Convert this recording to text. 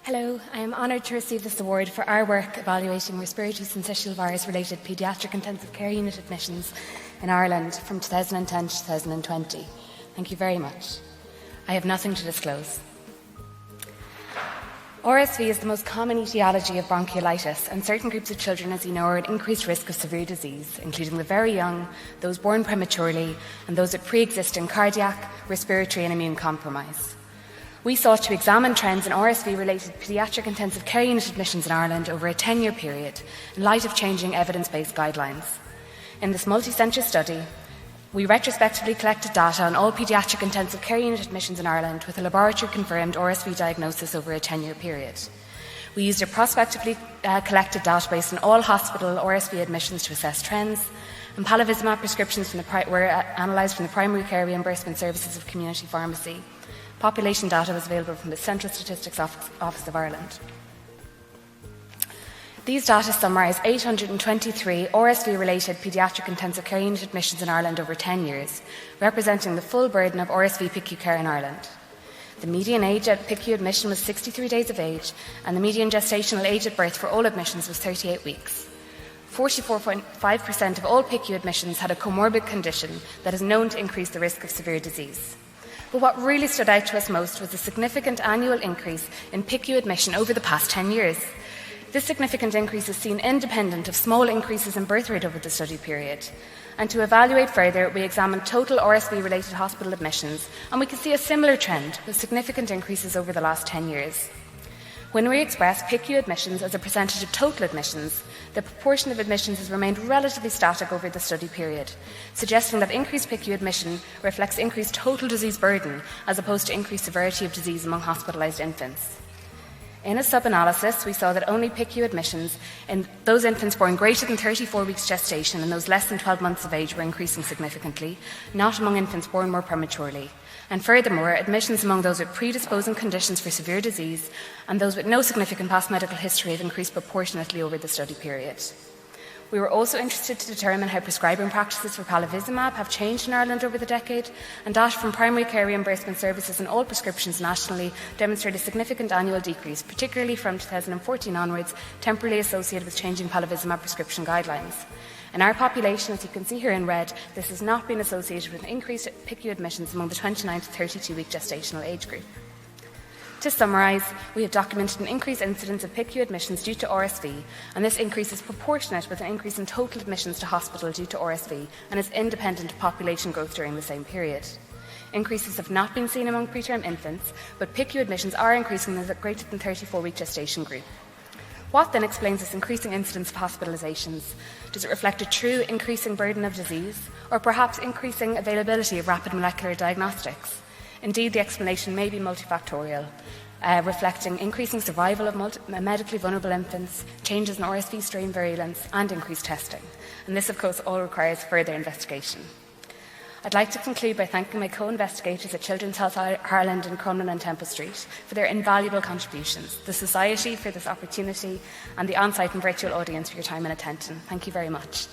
Hello, I am honoured to receive this award for our work evaluating respiratory syncytial virus-related paediatric intensive care unit admissions in Ireland from 2010 to 2020. Thank you very much. I have nothing to disclose. RSV is the most common etiology of bronchiolitis, and certain groups of children, as you know, are at increased risk of severe disease, including the very young, those born prematurely, and those with pre-existing cardiac, respiratory and immune compromise. We sought to examine trends in RSV-related paediatric intensive care unit admissions in Ireland over a 10-year period in light of changing evidence-based guidelines. In this multi-centre study, we retrospectively collected data on all paediatric intensive care unit admissions in Ireland with a laboratory-confirmed RSV diagnosis over a 10-year period. We used a prospectively collected database on all hospital RSV admissions to assess trends, and palivizumab prescriptions were analysed from the primary care reimbursement services of community pharmacy. Population data was available from the Central Statistics Office of Ireland. These data summarise 823 RSV-related paediatric intensive care unit admissions in Ireland over 10 years, representing the full burden of RSV PICU care in Ireland. The median age at PICU admission was 63 days of age, and the median gestational age at birth for all admissions was 38 weeks. 44.5% of all PICU admissions had a comorbid condition that is known to increase the risk of severe disease. But what really stood out to us most was the significant annual increase in PICU admission over the past 10 years. This significant increase is seen independent of small increases in birth rate over the study period. And to evaluate further, we examined total RSV-related hospital admissions, and we can see a similar trend with significant increases over the last 10 years. When we express PICU admissions as a percentage of total admissions, the proportion of admissions has remained relatively static over the study period, suggesting that increased PICU admission reflects increased total disease burden as opposed to increased severity of disease among hospitalised infants. In a sub-analysis, we saw that only PICU admissions in those infants born greater than 34 weeks gestation and those less than 12 months of age were increasing significantly, not among infants born more prematurely. And furthermore, admissions among those with predisposing conditions for severe disease and those with no significant past medical history have increased proportionately over the study period. We were also interested to determine how prescribing practices for palivizumab have changed in Ireland over the decade, and data from primary care reimbursement services and all prescriptions nationally demonstrate a significant annual decrease, particularly from 2014 onwards, temporarily associated with changing palivizumab prescription guidelines. In our population, as you can see here in red, this has not been associated with an increased PICU admissions among the 29 to 32-week gestational age group. To summarise, we have documented an increased incidence of PICU admissions due to RSV, and this increase is proportionate with an increase in total admissions to hospital due to RSV and is independent of population growth during the same period. Increases have not been seen among preterm infants, but PICU admissions are increasing in the greater than 34-week gestation group. What then explains this increasing incidence of hospitalisations? Does it reflect a true increasing burden of disease, or perhaps increasing availability of rapid molecular diagnostics? Indeed, the explanation may be multifactorial, reflecting increasing survival of medically vulnerable infants, changes in RSV strain virulence, and increased testing. And this, of course, all requires further investigation. I'd like to conclude by thanking my co-investigators at Children's Health Ireland in Crumlin and Temple Street for their invaluable contributions, the Society for this opportunity, and the on-site and virtual audience for your time and attention. Thank you very much.